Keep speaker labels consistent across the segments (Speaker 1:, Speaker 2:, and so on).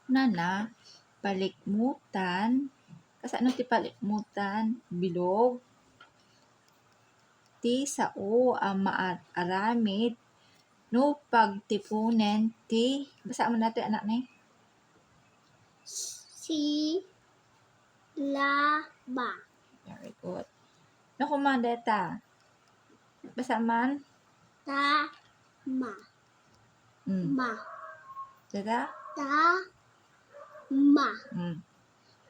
Speaker 1: Nana, palikmutan. Kasi ano ti palikmutan? Bilog. Ti sao ang maaramid no pagtipunen ti basa mo natin anak ni
Speaker 2: Silaba.
Speaker 1: very good no kumandeta basa man
Speaker 2: Tama. Ma.
Speaker 1: deta
Speaker 2: Tama.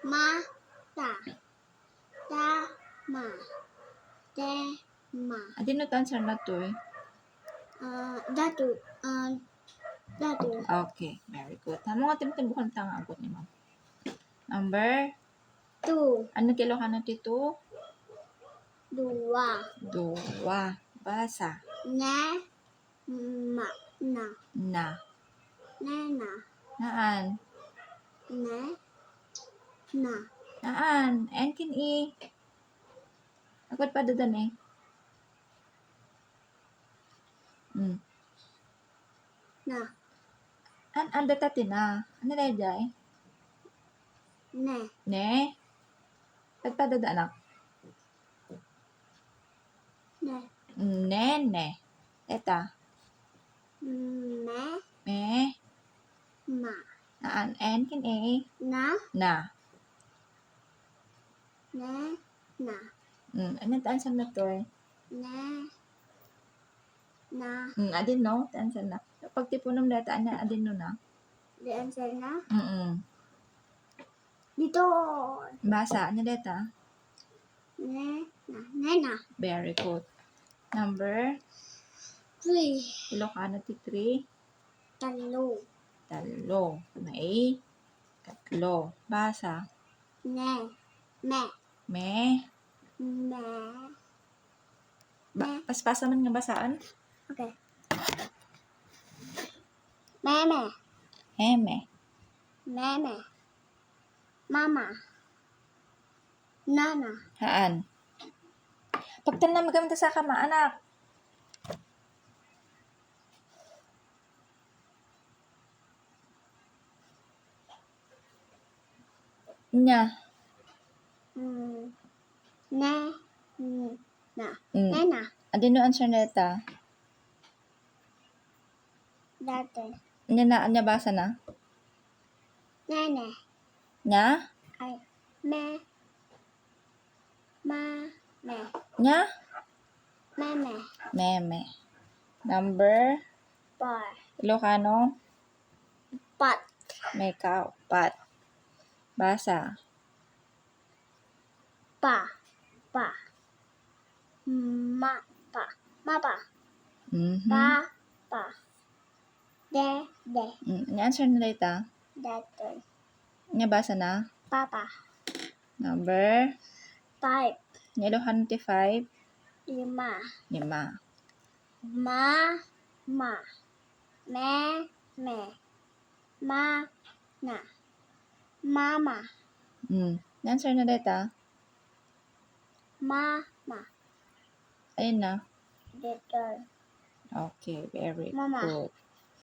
Speaker 2: Mata. Tama. Tema.
Speaker 1: adin no answer na to eh.
Speaker 2: Datu. Datu.
Speaker 1: Okay, very good. Tama nga timtimbukan tanga abot ni ma'am. Number
Speaker 2: 2.
Speaker 1: ano kilo ka na tito?
Speaker 2: 2.
Speaker 1: Dua. Basa.
Speaker 2: Ne. Ma. Na.
Speaker 1: Na.
Speaker 2: Nena.
Speaker 1: Naan.
Speaker 2: Ne. Na.
Speaker 1: Naan. En kin i. Agad pa dadan eh.
Speaker 2: Na.
Speaker 1: An data tina. Ano na jay?
Speaker 2: Ne.
Speaker 1: Ne. Agad pa dadan anak.
Speaker 2: Ne.
Speaker 1: Nene. Eta.
Speaker 2: Me.
Speaker 1: Me.
Speaker 2: Ma.
Speaker 1: Naan. En kin e.
Speaker 2: Na.
Speaker 1: Na.
Speaker 2: Ne. Na.
Speaker 1: Ano answer na to eh?
Speaker 2: Ne. Na.
Speaker 1: Adin no? Answer na. Pag tipunom data, adin no na?
Speaker 2: The answer na?
Speaker 1: Dito.
Speaker 2: Dito.
Speaker 1: Basa. Ano data?
Speaker 2: Ne. Na. Nena.
Speaker 1: Very good. Number
Speaker 2: 3.
Speaker 1: Ilocano ti 3.
Speaker 2: Talo.
Speaker 1: Talo. May tatlo. Basa.
Speaker 2: Ne. Me.
Speaker 1: Me.
Speaker 2: Me.
Speaker 1: Paspasa man nga basaan.
Speaker 2: Okay. Meme.
Speaker 1: Heme.
Speaker 2: Meme. Mama. Nana.
Speaker 1: Haan. Pagtanam magamit sa kama, anak. Nya.
Speaker 2: Ne. Na. Nena.
Speaker 1: Adin no answer neta.
Speaker 2: Dati.
Speaker 1: Nya basa na.
Speaker 2: Nene.
Speaker 1: Nya.
Speaker 2: Ay. Me. Ma. Me.
Speaker 1: Nya.
Speaker 2: Meme.
Speaker 1: Meme. Number
Speaker 2: 4.
Speaker 1: Ilocano.
Speaker 2: Pat.
Speaker 1: May ka. Pat. Basa.
Speaker 2: Pa. Pa. Ma. Pa. Mapa. Pa. Pa. De. De.
Speaker 1: Nya answer na data.
Speaker 2: Dati.
Speaker 1: Nya basa na.
Speaker 2: Papa.
Speaker 1: Number
Speaker 2: 5.
Speaker 1: Nya Ilocano ti 5.
Speaker 2: 5.
Speaker 1: 5.
Speaker 2: Ma. Ma. Me. Me. Ma. Na. Mama.
Speaker 1: Nya answer na data.
Speaker 2: Mama.
Speaker 1: Ayun na.
Speaker 2: Dito.
Speaker 1: Okay, very
Speaker 2: Mama.
Speaker 1: good.